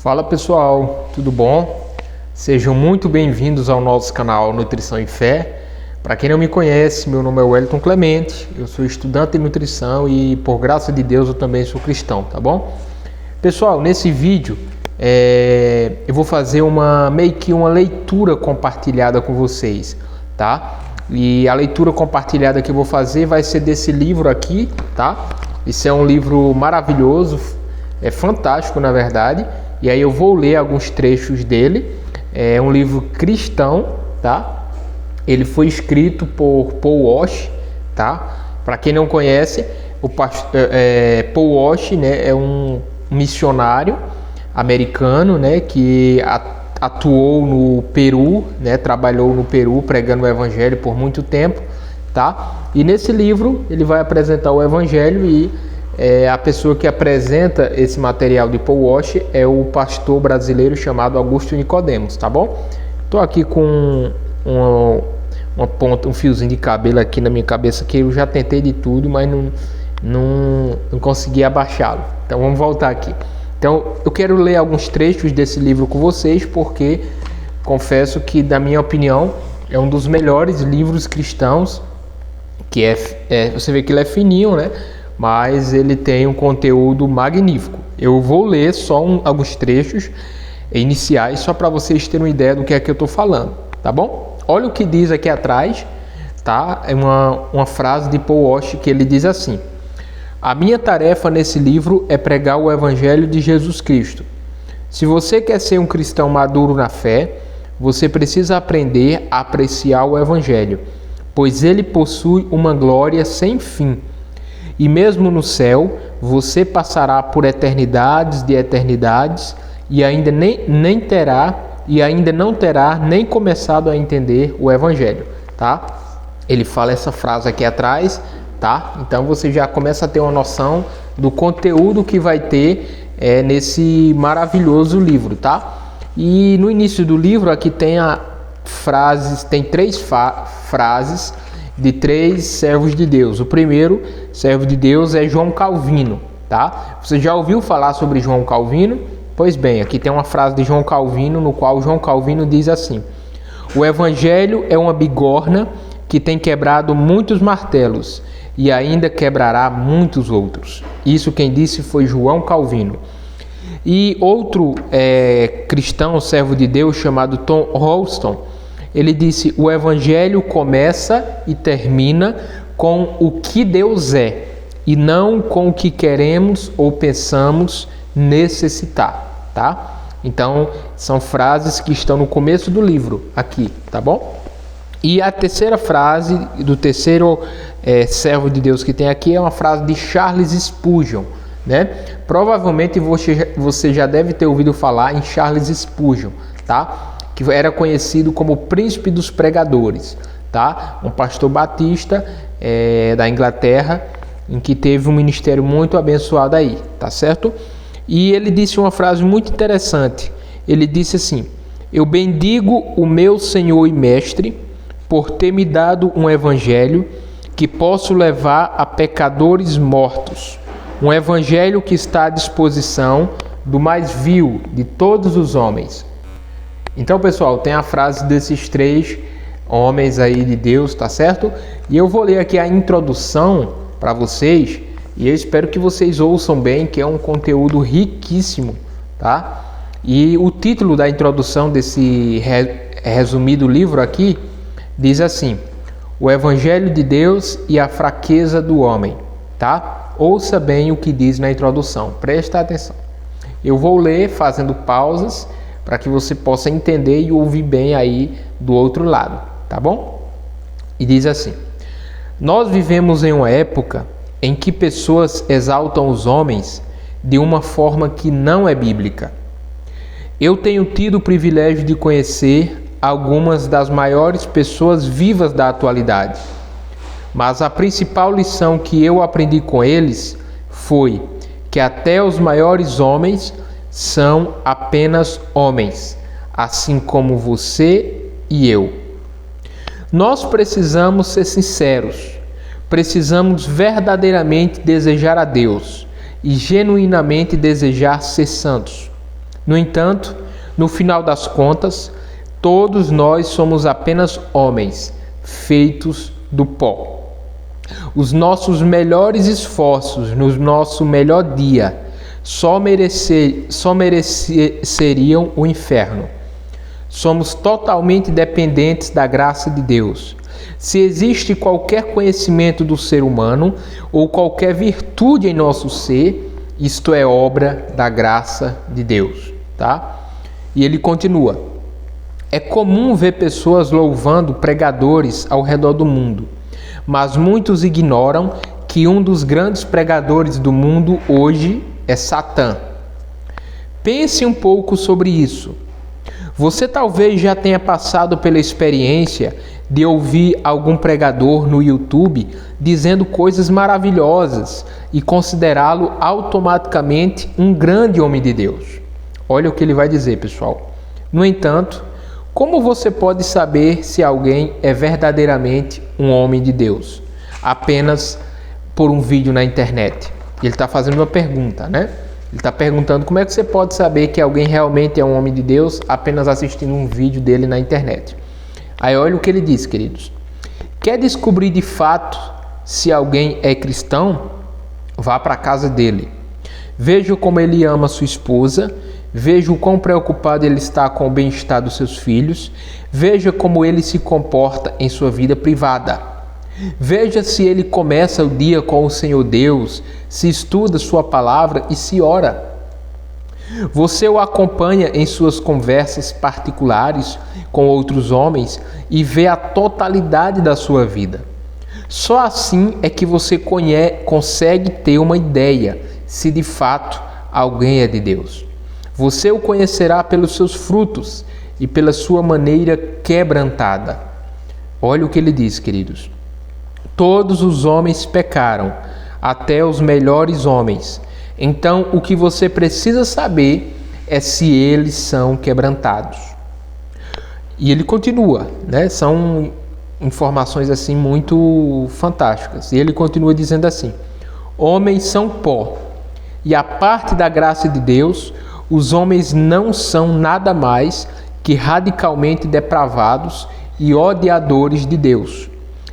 Fala pessoal, tudo bom? Sejam muito bem-vindos ao nosso canal Nutrição e Fé. Para quem não me conhece, meu nome é Wellington Clemente, eu sou estudante de nutrição e por graça de Deus eu também sou cristão, tá bom? Pessoal, nesse vídeo eu vou fazer meio que uma leitura compartilhada com vocês, tá? E a leitura compartilhada que eu vou fazer vai ser desse livro aqui, tá? Esse é um livro maravilhoso, é fantástico na verdade. E aí eu vou ler alguns trechos dele. É um livro cristão, tá? Ele foi escrito por Paul Washer, tá? Para quem não conhece, Paul Washer, né, é um missionário americano, né, que atuou no Peru, né, trabalhou no Peru pregando o evangelho por muito tempo, tá? E nesse livro ele vai apresentar o evangelho e a pessoa que apresenta esse material de Paul Washer é o pastor brasileiro chamado Augusto Nicodemos, tá bom? Estou aqui com um fiozinho de cabelo aqui na minha cabeça que eu já tentei de tudo, mas não consegui abaixá-lo. Então vamos voltar aqui. Então eu quero ler alguns trechos desse livro com vocês, porque confesso que, na minha opinião, é um dos melhores livros cristãos, que você vê que ele é fininho, né? Mas ele tem um conteúdo magnífico. Eu vou ler só alguns trechos iniciais, só para vocês terem uma ideia do que é que eu estou falando, tá bom? Olha o que diz aqui atrás, tá? É uma frase de Paul Washer que ele diz assim: a minha tarefa nesse livro é pregar o Evangelho de Jesus Cristo. Se você quer ser um cristão maduro na fé, você precisa aprender a apreciar o Evangelho, pois ele possui uma glória sem fim. E mesmo no céu, você passará por eternidades de eternidades e ainda não terá nem começado a entender o Evangelho, tá? Ele fala essa frase aqui atrás, tá? Então você já começa a ter uma noção do conteúdo que vai ter nesse maravilhoso livro, tá? E no início do livro aqui tem três frases de três servos de Deus. O primeiro servo de Deus é João Calvino, tá? Você já ouviu falar sobre João Calvino? Pois bem, aqui tem uma frase de João Calvino, no qual João Calvino diz assim: o Evangelho é uma bigorna que tem quebrado muitos martelos e ainda quebrará muitos outros. Isso quem disse foi João Calvino. E outro cristão, servo de Deus, chamado Tom Ralston, ele disse: o Evangelho começa e termina com o que Deus é, e não com o que queremos ou pensamos necessitar, tá? Então, são frases que estão no começo do livro, aqui, tá bom? E a terceira frase do terceiro servo de Deus que tem aqui é uma frase de Charles Spurgeon, né? Provavelmente você já deve ter ouvido falar em Charles Spurgeon, tá? Que era conhecido como o príncipe dos pregadores, tá? Um pastor batista da Inglaterra, em que teve um ministério muito abençoado aí, tá certo? E ele disse uma frase muito interessante. Ele disse assim: eu bendigo o meu Senhor e Mestre por ter me dado um evangelho que posso levar a pecadores mortos, um evangelho que está à disposição do mais vil de todos os homens. Então, pessoal, tem a frase desses três homens aí de Deus, tá certo? E eu vou ler aqui a introdução para vocês e eu espero que vocês ouçam bem, que é um conteúdo riquíssimo, tá? E o título da introdução desse resumido livro aqui diz assim: o Evangelho de Deus e a fraqueza do homem, tá? Ouça bem o que diz na introdução, presta atenção. Eu vou ler fazendo pausas para que você possa entender e ouvir bem aí do outro lado, tá bom? E diz assim: nós vivemos em uma época em que pessoas exaltam os homens de uma forma que não é bíblica. Eu tenho tido o privilégio de conhecer algumas das maiores pessoas vivas da atualidade, mas a principal lição que eu aprendi com eles foi que até os maiores homens são apenas homens, assim como você e eu. Nós precisamos ser sinceros, precisamos verdadeiramente desejar a Deus e genuinamente desejar ser santos. No entanto, no final das contas, todos nós somos apenas homens, feitos do pó. Os nossos melhores esforços no nosso melhor dia só mereceriam o inferno. Somos totalmente dependentes da graça de Deus. Se existe qualquer conhecimento do ser humano ou qualquer virtude em nosso ser, isto é obra da graça de Deus, tá? E ele continua: é comum ver pessoas louvando pregadores ao redor do mundo, mas muitos ignoram que um dos grandes pregadores do mundo hoje é Satã. Pense um pouco sobre isso. Você talvez já tenha passado pela experiência de ouvir algum pregador no YouTube dizendo coisas maravilhosas e considerá-lo automaticamente um grande homem de Deus. Olha o que ele vai dizer, pessoal. No entanto, como você pode saber se alguém é verdadeiramente um homem de Deus? Apenas por um vídeo na internet. Ele está fazendo uma pergunta, né? Ele está perguntando como é que você pode saber que alguém realmente é um homem de Deus apenas assistindo um vídeo dele na internet. Aí olha o que ele diz, queridos. Quer descobrir de fato se alguém é cristão? Vá para a casa dele. Veja como ele ama sua esposa. Veja o quão preocupado ele está com o bem-estar dos seus filhos. Veja como ele se comporta em sua vida privada. Veja se ele começa o dia com o Senhor Deus, se estuda sua palavra e se ora. Você o acompanha em suas conversas particulares com outros homens e vê a totalidade da sua vida. Só assim é que você consegue ter uma ideia se de fato alguém é de Deus. Você o conhecerá pelos seus frutos e pela sua maneira quebrantada. Olha o que ele diz, queridos. Todos os homens pecaram, até os melhores homens. Então, o que você precisa saber é se eles são quebrantados. E ele continua, né? São informações assim muito fantásticas. E ele continua dizendo assim: homens são pó, e a parte da graça de Deus, os homens não são nada mais que radicalmente depravados e odiadores de Deus.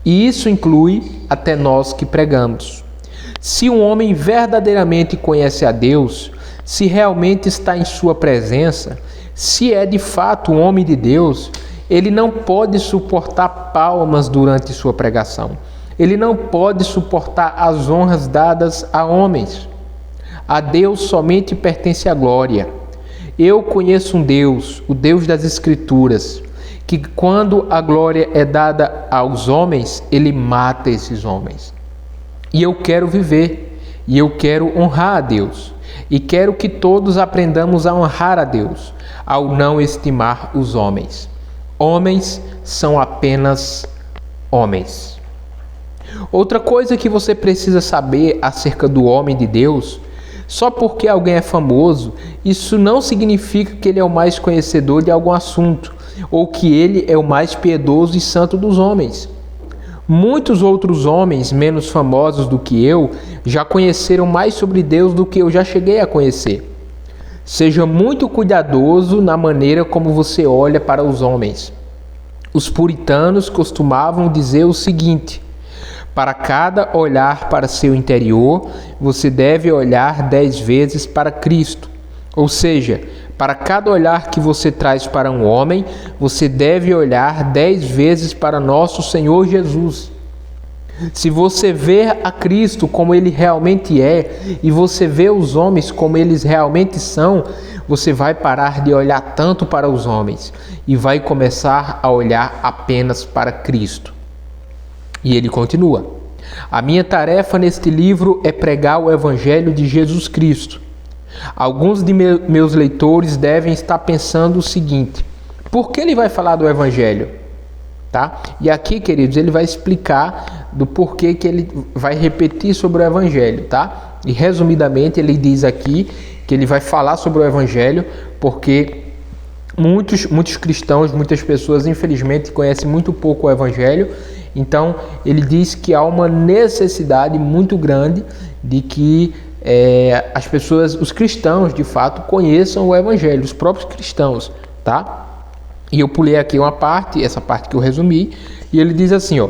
E isso inclui até nós que pregamos. Se um homem verdadeiramente conhece a Deus, se realmente está em sua presença, se é de fato um homem de Deus, ele não pode suportar palmas durante sua pregação. Ele não pode suportar as honras dadas a homens. A Deus somente pertence a glória. Eu conheço um Deus, o Deus das Escrituras, que quando a glória é dada aos homens, ele mata esses homens. E eu quero viver, e eu quero honrar a Deus, e quero que todos aprendamos a honrar a Deus, ao não estimar os homens. Homens são apenas homens. Outra coisa que você precisa saber acerca do homem de Deus: só porque alguém é famoso, isso não significa que ele é o mais conhecedor de algum assunto, ou que ele é o mais piedoso e santo dos homens. Muitos outros homens menos famosos do que eu já conheceram mais sobre Deus do que eu já cheguei a conhecer. Seja muito cuidadoso na maneira como você olha para os homens. Os puritanos costumavam dizer o seguinte: para cada olhar para seu interior, você deve olhar 10 vezes para Cristo. Ou seja, para cada olhar que você traz para um homem, você deve olhar 10 vezes para nosso Senhor Jesus. Se você vê a Cristo como Ele realmente é, e você vê os homens como eles realmente são, você vai parar de olhar tanto para os homens e vai começar a olhar apenas para Cristo. E ele continua: a minha tarefa neste livro é pregar o Evangelho de Jesus Cristo. Alguns de meus leitores devem estar pensando o seguinte: por que ele vai falar do Evangelho? Tá? E aqui, queridos, ele vai explicar do porquê que ele vai repetir sobre o Evangelho, tá? E resumidamente ele diz aqui que ele vai falar sobre o Evangelho porque muitos cristãos, muitas pessoas, infelizmente, conhecem muito pouco o Evangelho. Então, ele diz que há uma necessidade muito grande de que as pessoas, os cristãos, de fato, conheçam o Evangelho, os próprios cristãos, tá? E eu pulei aqui uma parte, essa parte que eu resumi, e ele diz assim, ó: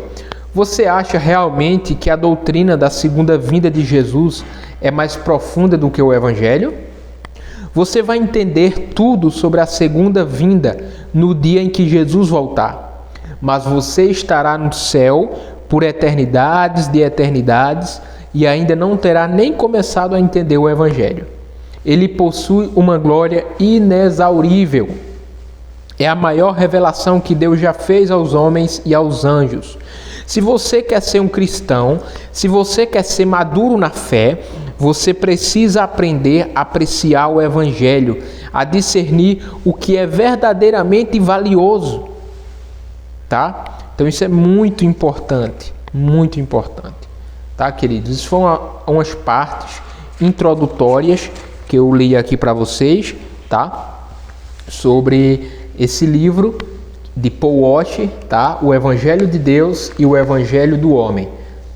você acha realmente que a doutrina da segunda vinda de Jesus é mais profunda do que o Evangelho? Você vai entender tudo sobre a segunda vinda no dia em que Jesus voltar, mas você estará no céu por eternidades de eternidades e ainda não terá nem começado a entender o Evangelho. Ele possui uma glória inexaurível. É a maior revelação que Deus já fez aos homens e aos anjos. Se você quer ser um cristão, se você quer ser maduro na fé, você precisa aprender a apreciar o Evangelho, a discernir o que é verdadeiramente valioso, tá? Então isso é muito importante, tá, queridos? Isso foram umas partes introdutórias que eu li aqui para vocês, tá? Sobre esse livro de Paul Washer, tá? O Evangelho de Deus e o Evangelho do Homem,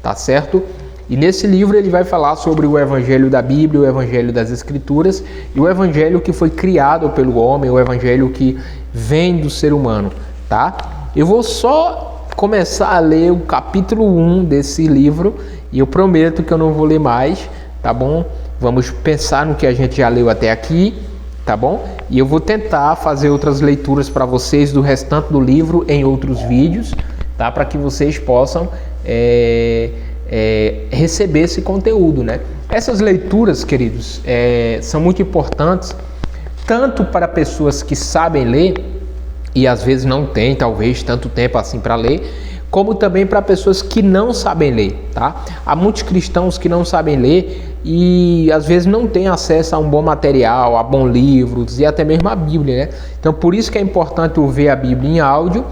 tá certo? E nesse livro ele vai falar sobre o Evangelho da Bíblia, o Evangelho das Escrituras e o Evangelho que foi criado pelo homem, o Evangelho que vem do ser humano, tá? Eu vou só começar a ler o capítulo 1 desse livro e eu prometo que eu não vou ler mais, tá bom? Vamos pensar no que a gente já leu até aqui, tá bom? E eu vou tentar fazer outras leituras para vocês do restante do livro em outros vídeos, tá? Para que vocês possam receber esse conteúdo, né? Essas leituras, queridos, são muito importantes, tanto para pessoas que sabem ler e às vezes não têm, talvez, tanto tempo assim para ler, como também para pessoas que não sabem ler, tá? Há muitos cristãos que não sabem ler e às vezes não têm acesso a um bom material, a bons livros e até mesmo a Bíblia, né? Então por isso que é importante ouvir a Bíblia em áudio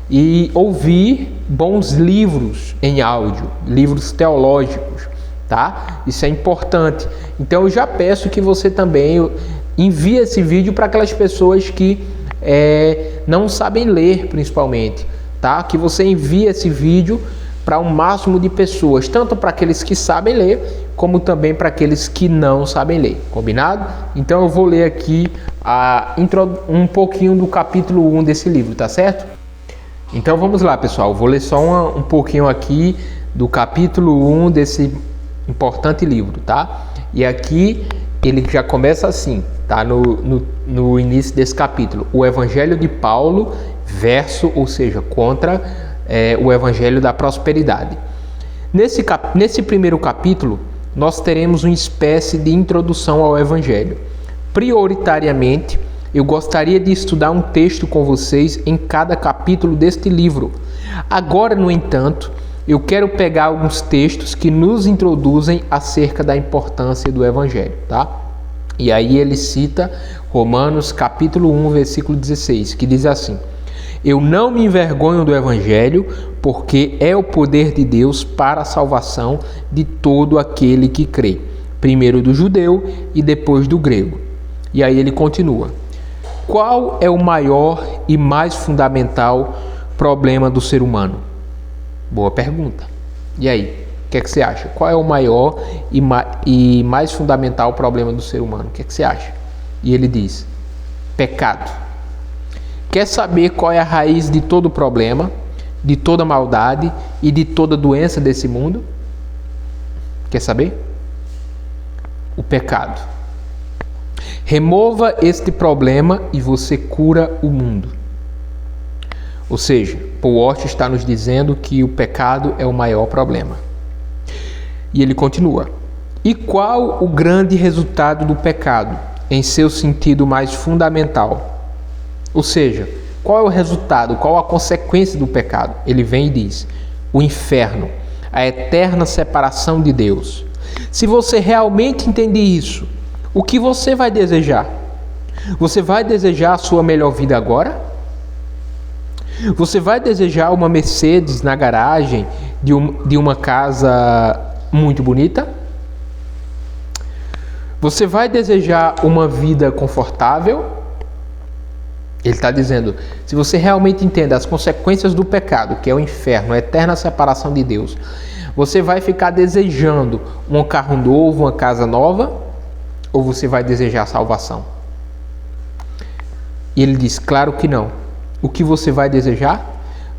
e ouvir bons livros em áudio, livros teológicos, tá? Isso é importante. Então eu já peço que você também envie esse vídeo para aquelas pessoas que não sabem ler, principalmente, tá? Que você envie esse vídeo para um máximo de pessoas, tanto para aqueles que sabem ler, como também para aqueles que não sabem ler, combinado? Então eu vou ler aqui um pouquinho do capítulo 1 desse livro, tá certo? Então vamos lá, pessoal, vou ler só um pouquinho aqui do capítulo 1 desse importante livro, tá? E aqui ele já começa assim, tá? No início desse capítulo, o Evangelho de Paulo ou seja, contra o Evangelho da Prosperidade. Nesse primeiro capítulo, nós teremos uma espécie de introdução ao Evangelho. Prioritariamente, eu gostaria de estudar um texto com vocês em cada capítulo deste livro. Agora, no entanto, eu quero pegar alguns textos que nos introduzem acerca da importância do Evangelho, tá? E aí ele cita Romanos capítulo 1, versículo 16, que diz assim: eu não me envergonho do Evangelho, porque é o poder de Deus para a salvação de todo aquele que crê, primeiro do judeu e depois do grego. E aí ele continua: qual é o maior e mais fundamental problema do ser humano? Boa pergunta. E aí, o que é que você acha? Qual é o maior e mais fundamental problema do ser humano? O que é que você acha? E ele diz: pecado. Quer saber qual é a raiz de todo problema, de toda maldade e de toda doença desse mundo? Quer saber? O pecado. Remova este problema e você cura o mundo. Ou seja, Paul Washer está nos dizendo que o pecado é o maior problema. E ele continua: e qual o grande resultado do pecado, em seu sentido mais fundamental? Ou seja, qual é o resultado, qual a consequência do pecado? Ele vem e diz: o inferno, a eterna separação de Deus. Se você realmente entender isso, o que você vai desejar? Você vai desejar a sua melhor vida agora? Você vai desejar uma Mercedes na garagem de uma casa muito bonita? Você vai desejar uma vida confortável? Ele está dizendo, se você realmente entende as consequências do pecado, que é o inferno, a eterna separação de Deus, Você vai ficar desejando um carro novo, uma casa nova, ou você vai desejar salvação? E ele diz, claro que não. O que você vai desejar?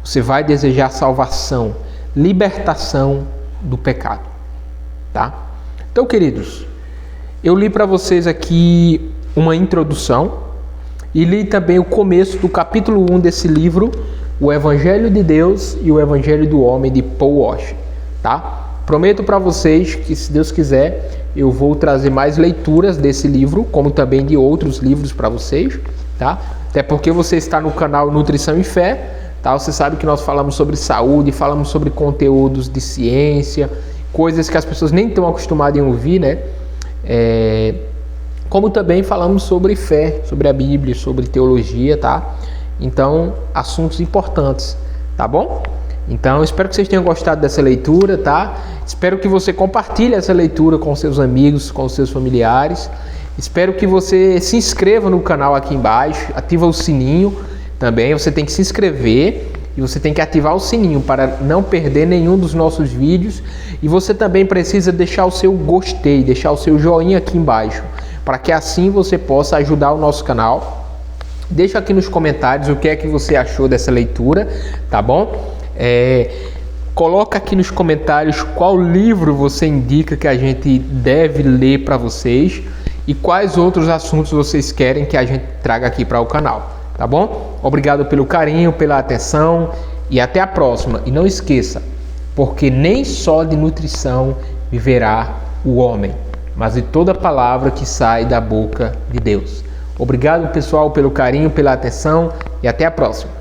Você vai desejar salvação, libertação do pecado, tá? Então, queridos, eu li para vocês aqui uma introdução e li também o começo do capítulo 1 desse livro, O Evangelho de Deus e o Evangelho do Homem, de Paul Washer, tá? Prometo para vocês que, se Deus quiser, eu vou trazer mais leituras desse livro, como também de outros livros para vocês, tá? Até porque você está no canal Nutrição e Fé, tá? Você sabe que nós falamos sobre saúde, falamos sobre conteúdos de ciência, coisas que as pessoas nem estão acostumadas em ouvir, né? Como também falamos sobre fé, sobre a Bíblia, sobre teologia, tá? Então, assuntos importantes, tá bom? Então, espero que vocês tenham gostado dessa leitura, tá? Espero que você compartilhe essa leitura com seus amigos, com seus familiares. Espero que você se inscreva no canal aqui embaixo, ativa o sininho também. Você tem que se inscrever e você tem que ativar o sininho para não perder nenhum dos nossos vídeos. E você também precisa deixar o seu gostei, deixar o seu joinha aqui embaixo, para que assim você possa ajudar o nosso canal. Deixa aqui nos comentários o que é que você achou dessa leitura, tá bom? Coloca aqui nos comentários qual livro você indica que a gente deve ler para vocês e quais outros assuntos vocês querem que a gente traga aqui para o canal, tá bom? Obrigado pelo carinho, pela atenção e até a próxima. E não esqueça, porque nem só de nutrição viverá o homem, mas de toda palavra que sai da boca de Deus. Obrigado, pessoal, pelo carinho, pela atenção e até a próxima.